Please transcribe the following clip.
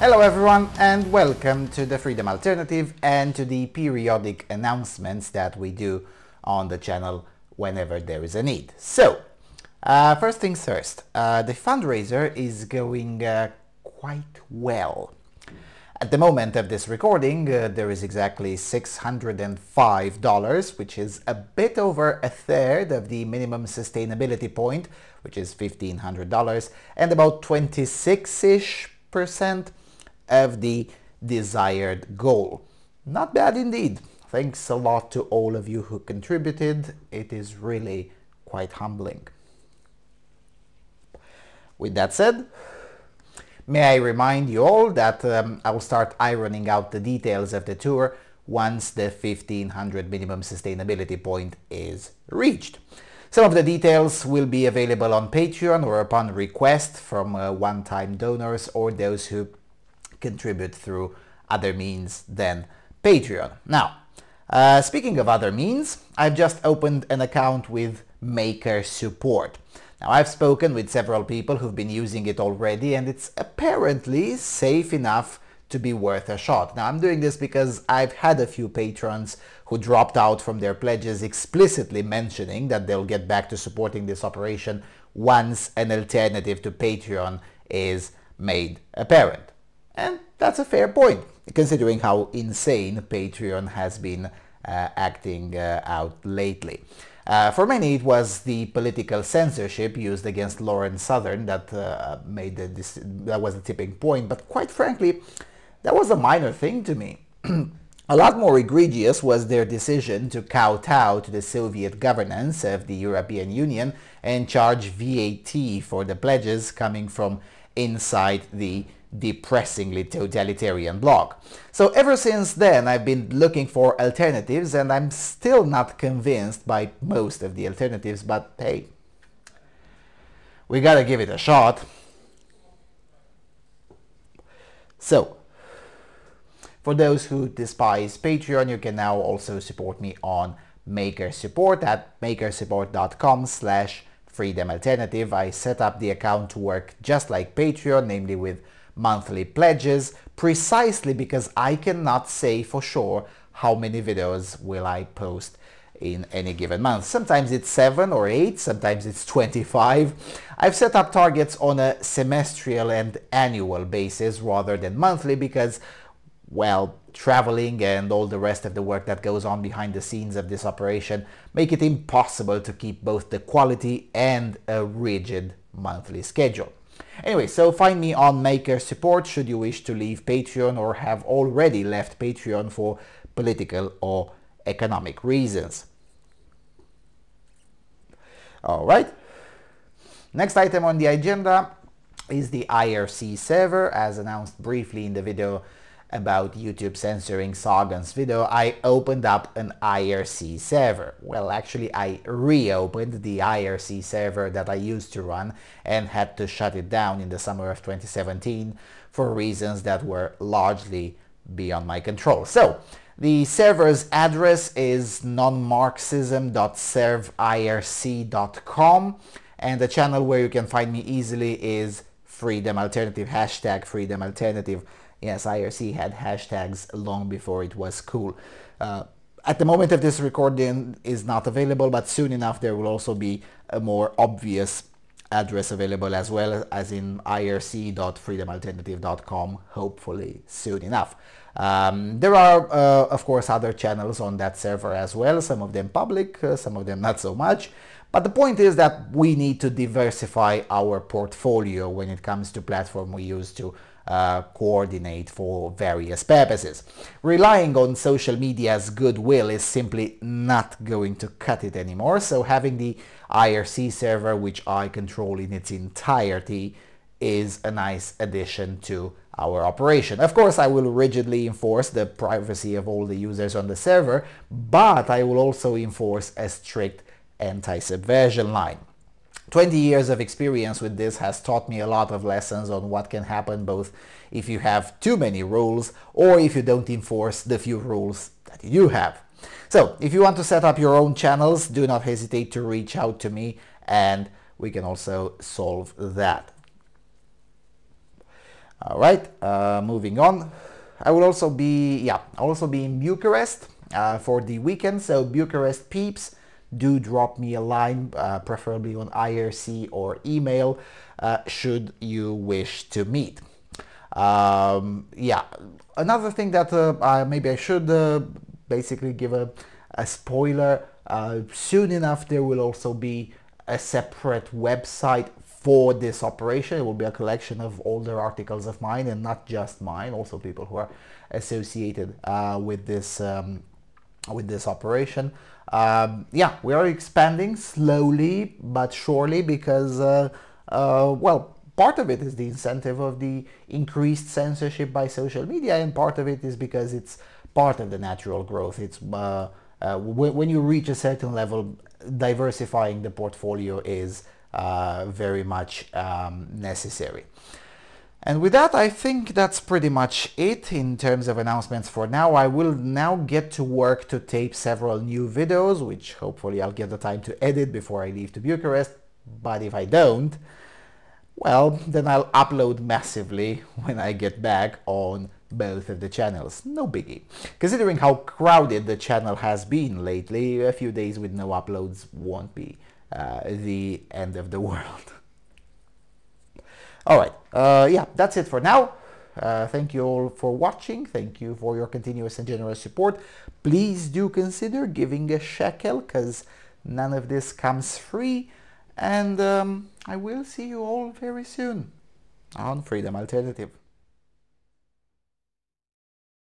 Hello everyone and welcome to the Freedom Alternative and to the periodic announcements that we do on the channel whenever there is a need. So, first things first, the fundraiser is going quite well. At the moment of this recording, there is exactly $605, which is a bit over a third of the minimum sustainability point, which is $1,500, and about 26-ish% of the desired goal. Not bad indeed. Thanks a lot to all of you who contributed. It is really quite humbling. With that said, may I remind you all that I will start ironing out the details of the tour once the 1500 minimum sustainability point is reached. Some of the details will be available on Patreon or upon request from one-time donors or those who contribute through other means than Patreon. Now, speaking of other means, I've just opened an account with MakerSupport. Now, I've spoken with several people who've been using it already, and it's apparently safe enough to be worth a shot. Now, I'm doing this because I've had a few patrons who dropped out from their pledges explicitly mentioning that they'll get back to supporting this operation once an alternative to Patreon is made apparent. And that's a fair point, considering how insane Patreon has been acting out lately. For many, it was the political censorship used against Lauren Southern that that was a tipping point. But quite frankly, that was a minor thing to me. A lot more egregious was their decision to kowtow to the Soviet governance of the European Union and charge VAT for the pledges coming from inside the depressingly totalitarian bloc. So ever since then, I've been looking for alternatives, and I'm still not convinced by most of the alternatives, but hey, we gotta give it a shot. So, for those who despise Patreon, you can now also support me on MakerSupport at makersupport.com/freedomalternative. I set up the account to work just like Patreon, namely with monthly pledges, precisely because I cannot say for sure how many videos will I post in any given month. Sometimes it's 7 or 8, sometimes it's 25. I've set up targets on a semestrial and annual basis rather than monthly because, well, traveling and all the rest of the work that goes on behind the scenes of this operation make it impossible to keep both the quality and a rigid monthly schedule. Anyway, so find me on MakerSupport should you wish to leave Patreon or have already left Patreon for political or economic reasons. Alright, next item on the agenda is the IRC server. As announced briefly in the video about YouTube censoring Sargon's video, I opened up an IRC server. Well, actually, I reopened the IRC server that I used to run and had to shut it down in the summer of 2017 for reasons that were largely beyond my control. So, the server's address is nonmarxism.serveirc.com, and the channel where you can find me easily is Freedom Alternative, #Freedom Alternative. Yes, IRC had hashtags long before it was cool. At the moment of this recording is not available, but soon enough there will also be a more obvious address available as well, as in irc.freedomalternative.com, hopefully soon enough. There are, of course, other channels on that server as well, some of them public, some of them not so much. But the point is that we need to diversify our portfolio when it comes to platform we use to coordinate for various purposes. Relying on social media's goodwill is simply not going to cut it anymore, so having the IRC server, which I control in its entirety, is a nice addition to our operation. Of course, I will rigidly enforce the privacy of all the users on the server, but I will also enforce a strict anti-subversion line. 20 years of experience with this has taught me a lot of lessons on what can happen both if you have too many rules or if you don't enforce the few rules that you do have. So, if you want to set up your own channels, do not hesitate to reach out to me and we can also solve that. All right, moving on. I'll also be in Bucharest for the weekend. So Bucharest peeps, do drop me a line, preferably on IRC or email, should you wish to meet. Yeah, another thing that maybe I should basically give a spoiler. Soon enough, there will also be a separate website for this operation. It will be a collection of older articles of mine, and not just mine, also people who are associated with this operation. Yeah, we are expanding slowly but surely because, well, part of it is the incentive of the increased censorship by social media, and part of it is because it's part of the natural growth. It's when you reach a certain level, diversifying the portfolio is very much necessary. And with that, I think that's pretty much it in terms of announcements for now. I will now get to work to tape several new videos, which hopefully I'll get the time to edit before I leave to Bucharest. But if I don't, well, then I'll upload massively when I get back on both of the channels. No biggie. Considering how crowded the channel has been lately, a few days with no uploads won't be the end of the world. All right, yeah, that's it for now. Thank you all for watching. Thank you for your continuous and generous support. Please do consider giving a shekel, because none of this comes free. And I will see you all very soon on Freedom Alternative.